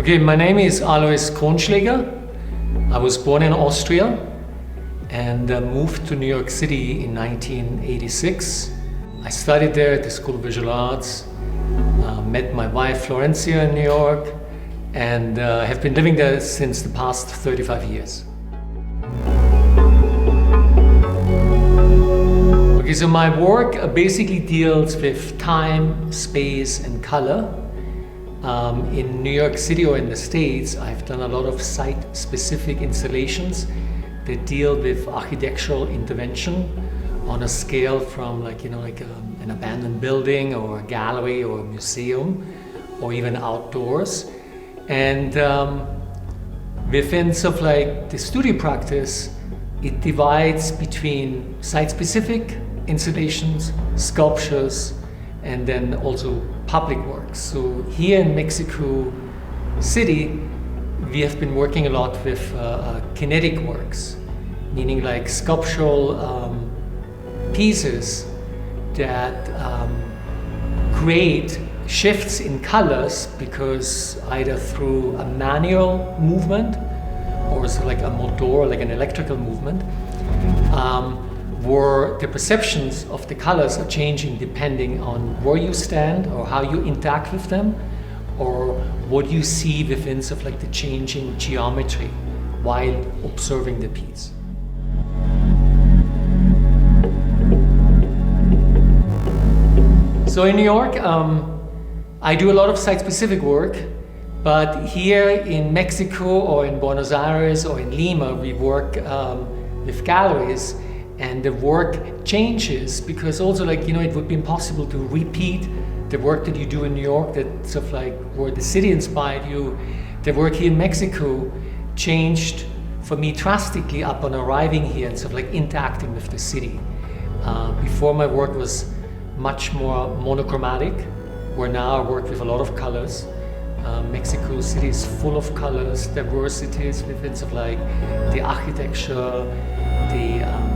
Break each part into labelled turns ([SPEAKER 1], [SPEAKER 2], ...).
[SPEAKER 1] Okay, my name is Alois Kronschalger. I was born in Austria and moved to New York City in 1986. I studied there at the School of Visual Arts, met my wife Florencia in New York, and have been living there since the past 35 years. Okay, so my work basically deals with time, space, and color. In New York City or in the States, I've done a lot of site-specific installations that deal with architectural intervention on a scale from an abandoned building or a gallery or a museum or even outdoors. And within sort of like the studio practice, it divides between site-specific installations, sculptures, and then also public works. So here in Mexico City, we have been working a lot with kinetic works, meaning like sculptural pieces that create shifts in colors because either through a manual movement or so like a motor, like an electrical movement, where the perceptions of the colors are changing depending on where you stand or how you interact with them or what you see within sort of like the changing geometry while observing the piece. So in New York, I do a lot of site-specific work, but here in Mexico or in Buenos Aires or in Lima, we work with galleries. And the work changes because also it would be impossible to repeat the work that you do in New York, that sort of like where the city inspired you. The work here in Mexico changed for me drastically upon arriving here and sort of like interacting with the city. Before my work was much more monochromatic, where now I work with a lot of colors. Mexico City is full of colors, diversities within sort of like the architecture, the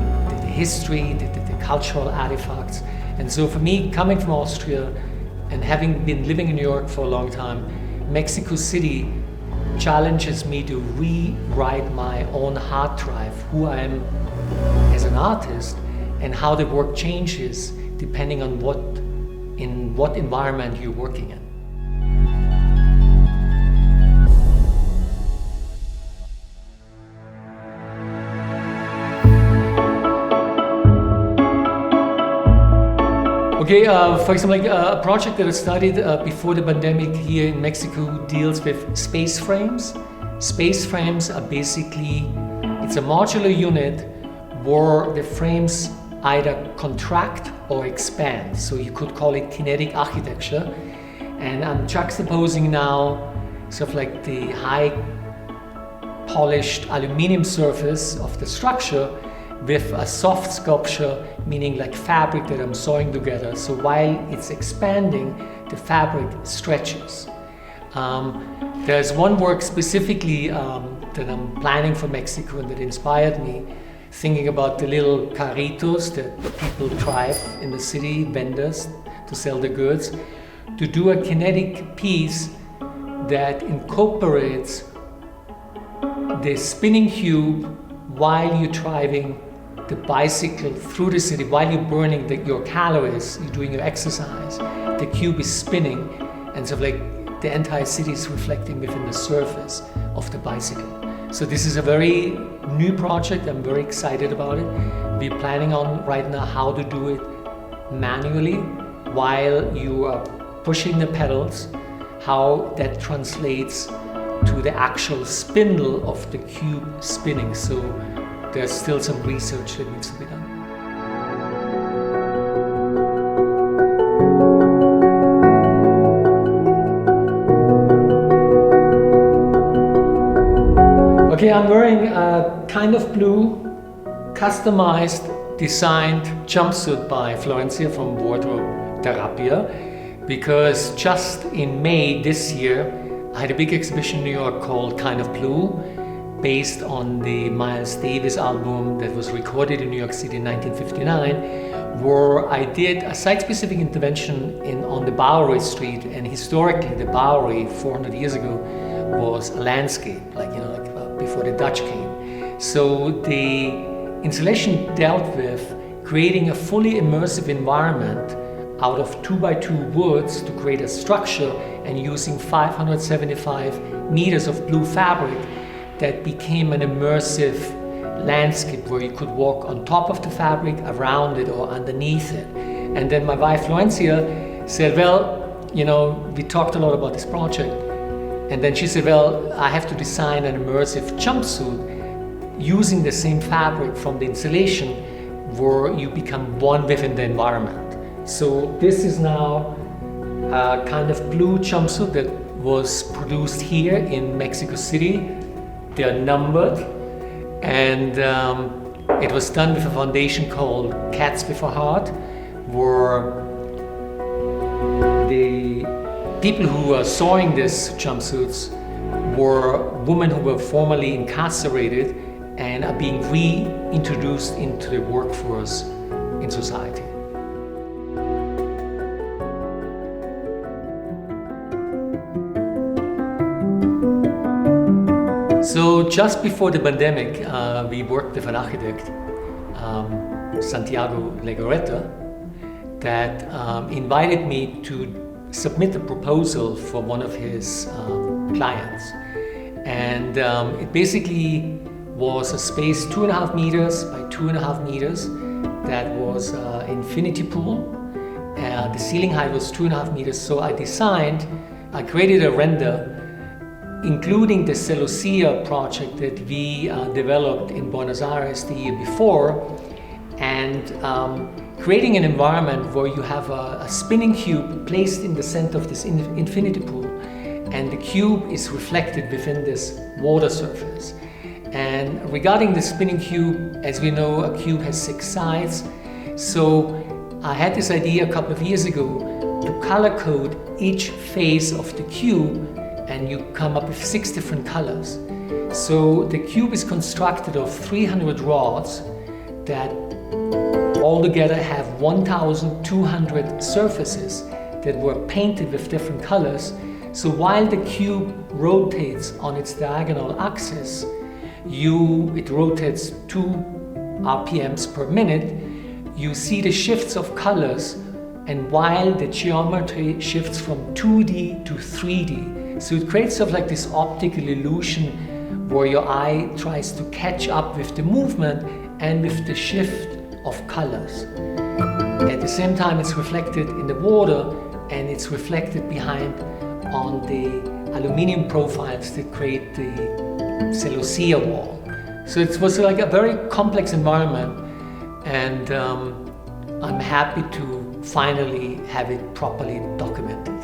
[SPEAKER 1] history, the cultural artifacts. And so for me, coming from Austria and having been living in New York for a long time, Mexico City challenges me to rewrite my own hard drive, who I am as an artist and how the work changes depending on what environment you're working in. Okay, for example, a project that I studied before the pandemic here in Mexico deals with space frames. Space frames are basically, it's a modular unit where the frames either contract or expand. So you could call it kinetic architecture. And I'm juxtaposing now sort of like the high polished aluminum surface of the structure with a soft sculpture, meaning like fabric that I'm sewing together. So while it's expanding, the fabric stretches. There's one work specifically that I'm planning for Mexico and that inspired me, thinking about the little carritos that people drive in the city, vendors, to sell the goods, to do a kinetic piece that incorporates the spinning cube while you're driving the bicycle through the city, while you're burning your calories, you're doing your exercise, the cube is spinning and sort of like the entire city is reflecting within the surface of the bicycle. So this is a very new project, I'm very excited about it. We're planning on right now how to do it manually while you are pushing the pedals, how that translates to the actual spindle of the cube spinning. So there's still some research that needs to be done. Okay, I'm wearing a kind of blue, customized, designed jumpsuit by Florencia from Wardrobe Terapia, because just in May this year, I had a big exhibition in New York called Kind of Blue, based on the Miles Davis album that was recorded in New York City in 1959, where I did a site-specific intervention on the Bowery Street. And historically, the Bowery 400 years ago was a landscape, like before the Dutch came. So the installation dealt with creating a fully immersive environment out of 2x2 woods to create a structure, and using 575 meters of blue fabric that became an immersive landscape where you could walk on top of the fabric, around it, or underneath it. And then my wife Florencia said, well, we talked a lot about this project. And then she said, well, I have to design an immersive jumpsuit using the same fabric from the installation where you become one within the environment. So this is now a kind of blue jumpsuit that was produced here in Mexico City. They are numbered, and it was done with a foundation called Cats with a Heart, where the people who are sewing these jumpsuits were women who were formerly incarcerated and are being reintroduced into the workforce in society. So just before the pandemic, we worked with an architect, Santiago Legoretta, that invited me to submit a proposal for one of his clients. And it basically was a space 2.5 meters by 2.5 meters that was an infinity pool. The ceiling height was 2.5 meters. So I created a render including the Celosía project that we developed in Buenos Aires the year before, and creating an environment where you have a spinning cube placed in the center of this infinity pool, and the cube is reflected within this water surface. And regarding the spinning cube, as we know, a cube has 6 sides. So I had this idea a couple of years ago to color code each face of the cube, and you come up with 6 different colors. So the cube is constructed of 300 rods that altogether have 1,200 surfaces that were painted with different colors. So while the cube rotates on its diagonal axis, it rotates 2 RPMs per minute. You see the shifts of colors, and while the geometry shifts from 2D to 3D. So it creates sort of like this optical illusion where your eye tries to catch up with the movement and with the shift of colors. At the same time, it's reflected in the water, and it's reflected behind on the aluminum profiles that create the Celosía wall. So it was like a very complex environment, and I'm happy to finally have it properly documented.